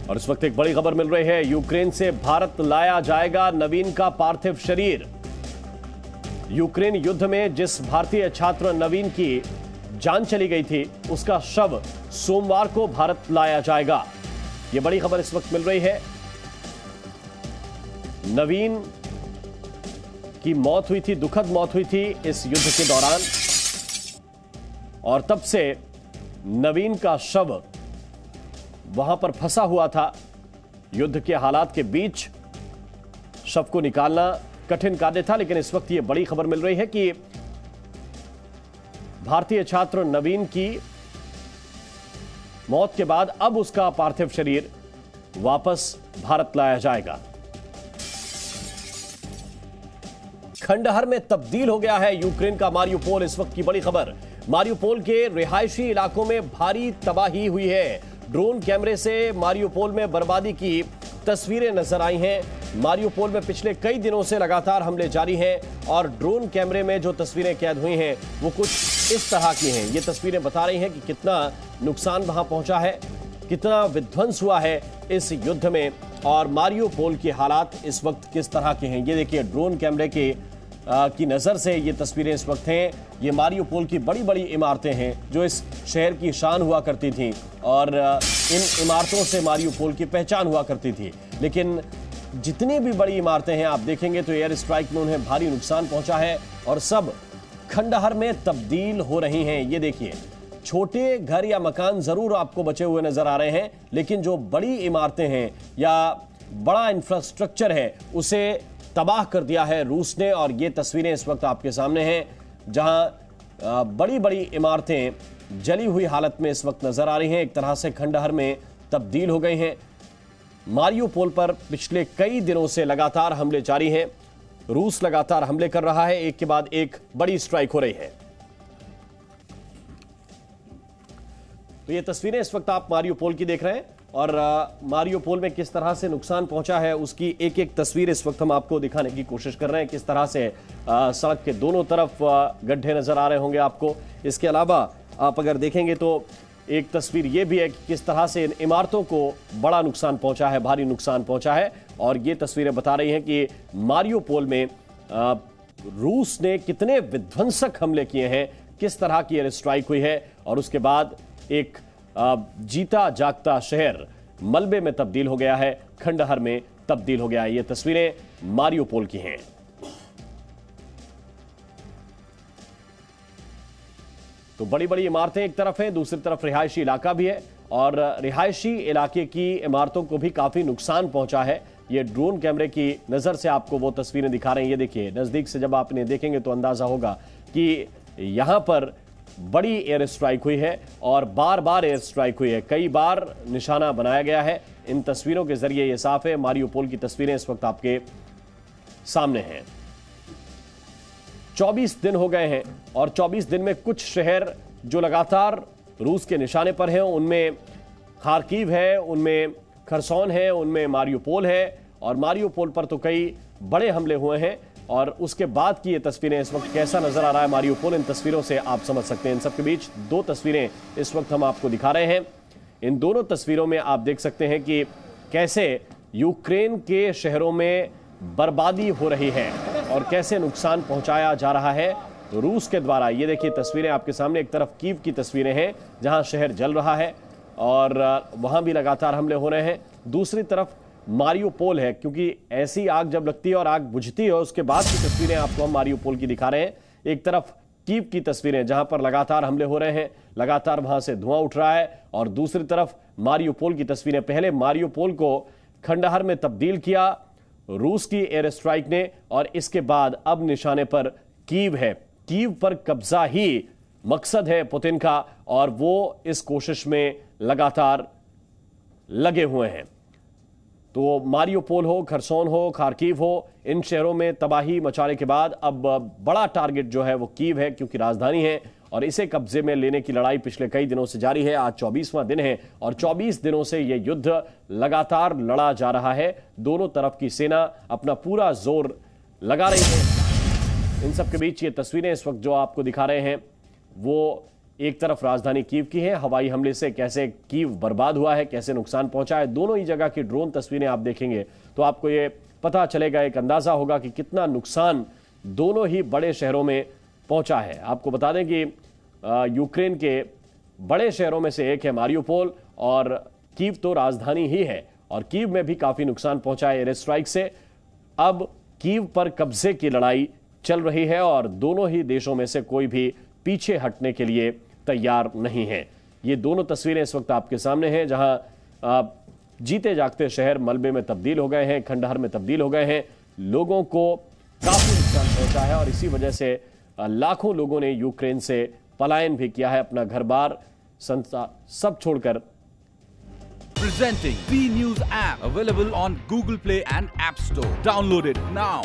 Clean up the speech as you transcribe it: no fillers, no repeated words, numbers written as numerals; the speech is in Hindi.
और इस वक्त एक बड़ी खबर मिल रही है, यूक्रेन से भारत लाया जाएगा नवीन का पार्थिव शरीर। यूक्रेन युद्ध में जिस भारतीय छात्र नवीन की जान चली गई थी, उसका शव सोमवार को भारत लाया जाएगा। यह बड़ी खबर इस वक्त मिल रही है। नवीन की मौत हुई थी, दुखद मौत हुई थी इस युद्ध के दौरान, और तब से नवीन का शव वहां पर फंसा हुआ था। युद्ध के हालात के बीच शव को निकालना कठिन कार्य था, लेकिन इस वक्त यह बड़ी खबर मिल रही है कि भारतीय छात्र नवीन की मौत के बाद अब उसका पार्थिव शरीर वापस भारत लाया जाएगा। खंडहर में तब्दील हो गया है यूक्रेन का मारियुपोल। इस वक्त की बड़ी खबर, मारियुपोल के रिहायशी इलाकों में भारी तबाही हुई है। ड्रोन कैमरे से मारियुपोल में बर्बादी की तस्वीरें नजर आई हैं। मारियुपोल में पिछले कई दिनों से लगातार हमले जारी हैं और ड्रोन कैमरे में जो तस्वीरें कैद हुई हैं वो कुछ इस तरह की हैं। ये तस्वीरें बता रही हैं कि कितना नुकसान वहां पहुंचा है, कितना विध्वंस हुआ है इस युद्ध में, और मारियुपोल के हालात इस वक्त किस तरह के हैं। ये देखिए, ड्रोन कैमरे की नजर से ये तस्वीरें इस वक्त हैं। ये मारियुपोल की बड़ी बड़ी इमारतें हैं जो इस शहर की शान हुआ करती थीं, और इन इमारतों से मारियुपोल की पहचान हुआ करती थी। लेकिन जितनी भी बड़ी इमारतें हैं, आप देखेंगे तो एयर स्ट्राइक में उन्हें भारी नुकसान पहुंचा है और सब खंडहर में तब्दील हो रही हैं। ये देखिए, छोटे घर या मकान जरूर आपको बचे हुए नजर आ रहे हैं, लेकिन जो बड़ी इमारतें हैं या बड़ा इंफ्रास्ट्रक्चर है उसे तबाह कर दिया है रूस ने। और ये तस्वीरें इस वक्त आपके सामने हैं जहां बड़ी बड़ी इमारतें जली हुई हालत में इस वक्त नजर आ रही हैं, एक तरह से खंडहर में तब्दील हो गई हैं। मारियुपोल पर पिछले कई दिनों से लगातार हमले जारी हैं। रूस लगातार हमले कर रहा है, एक के बाद एक बड़ी स्ट्राइक हो रही है। तो ये तस्वीरें इस वक्त आप मारियुपोल की देख रहे हैं, और मारियुपोल में किस तरह से नुकसान पहुंचा है उसकी एक एक तस्वीर इस वक्त हम आपको दिखाने की कोशिश कर रहे हैं। किस तरह से सड़क के दोनों तरफ गड्ढे नजर आ रहे होंगे आपको। इसके अलावा आप अगर देखेंगे तो एक तस्वीर ये भी है कि किस तरह से इन इमारतों को बड़ा नुकसान पहुंचा है, भारी नुकसान पहुंचा है। और ये तस्वीरें बता रही हैं कि मारियुपोल में रूस ने कितने विध्वंसक हमले किए हैं, किस तरह की एयर स्ट्राइक हुई है, और उसके बाद एक जीता जागता शहर मलबे में तब्दील हो गया है, खंडहर में तब्दील हो गया है। ये तस्वीरें मारियुपोल की हैं। तो बड़ी बड़ी इमारतें एक तरफ हैं, दूसरी तरफ रिहायशी इलाका भी है, और रिहायशी इलाके की इमारतों को भी काफी नुकसान पहुंचा है। ये ड्रोन कैमरे की नजर से आपको वो तस्वीरें दिखा रहे हैं। ये देखिए, नजदीक से जब आप इन्हें देखेंगे तो अंदाजा होगा कि यहां पर बड़ी एयर स्ट्राइक हुई है और बार बार एयर स्ट्राइक हुई है, कई बार निशाना बनाया गया है। इन तस्वीरों के जरिए यह साफ है। मारियुपोल की तस्वीरें इस वक्त आपके सामने हैं। 24 दिन हो गए हैं और 24 दिन में कुछ शहर जो लगातार रूस के निशाने पर हैं, उनमें खार्किव है, उनमें खरसोन है, उनमें मारियुपोल है, और मारियुपोल पर तो कई बड़े हमले हुए हैं। और उसके बाद की ये तस्वीरें इस वक्त कैसा नजर आ रहा है मारियुपोल, इन तस्वीरों से आप समझ सकते हैं। इन सबके बीच दो तस्वीरें इस वक्त हम आपको दिखा रहे हैं। इन दोनों तस्वीरों में आप देख सकते हैं कि कैसे यूक्रेन के शहरों में बर्बादी हो रही है और कैसे नुकसान पहुंचाया जा रहा है रूस के द्वारा। ये देखिए तस्वीरें आपके सामने, एक तरफ कीव की तस्वीरें हैं जहां शहर जल रहा है और वहां भी लगातार हमले हो रहे हैं। दूसरी तरफ मारियुपोल है, क्योंकि ऐसी आग जब लगती है और आग बुझती है उसके बाद की तस्वीरें आपको हम मारियुपोल की दिखा रहे हैं। एक तरफ कीव की तस्वीरें जहां पर लगातार हमले हो रहे हैं, लगातार वहां से धुआं उठ रहा है, और दूसरी तरफ मारियुपोल की तस्वीरें। पहले मारियुपोल को खंडहर में तब्दील किया रूस की एयर स्ट्राइक ने, और इसके बाद अब निशाने पर कीव है। कीव पर कब्जा ही मकसद है पुतिन का, और वो इस कोशिश में लगातार लगे हुए हैं। तो मारियुपोल हो, खरसोन हो, खार्किव हो, इन शहरों में तबाही मचाने के बाद अब बड़ा टारगेट जो है वो कीव है, क्योंकि राजधानी है, और इसे कब्जे में लेने की लड़ाई पिछले कई दिनों से जारी है। आज 24वां दिन है और 24 दिनों से यह युद्ध लगातार लड़ा जा रहा है। दोनों तरफ की सेना अपना पूरा जोर लगा रही है। इन सब के बीच ये तस्वीरें इस वक्त जो आपको दिखा रहे हैं वो एक तरफ राजधानी कीव की है, हवाई हमले से कैसे कीव बर्बाद हुआ है, कैसे नुकसान पहुंचा है, दोनों ही जगह की ड्रोन तस्वीरें आप देखेंगे तो आपको ये पता चलेगा, एक अंदाजा होगा कि कितना नुकसान दोनों ही बड़े शहरों में पहुंचा है। आपको बता दें कि यूक्रेन के बड़े शहरों में से एक है मारियोपोल, और कीव तो राजधानी ही है, और कीव में भी काफी नुकसान पहुंचा है एयर स्ट्राइक से। अब कीव पर कब्जे की लड़ाई चल रही है और दोनों ही देशों में से कोई भी पीछे हटने के लिए तैयार नहीं है। ये दोनों तस्वीरें इस वक्त आपके सामने हैं, जहां जीते जागते शहर मलबे में तब्दील हो गए हैं, खंडहर में तब्दील हो गए हैं, लोगों को काफी नुकसान पहुंचा है और इसी वजह से लाखों लोगों ने यूक्रेन से पलायन भी किया है, अपना घर बार सब छोड़कर। Presenting B News app available on Google Play and App Store. Download it now.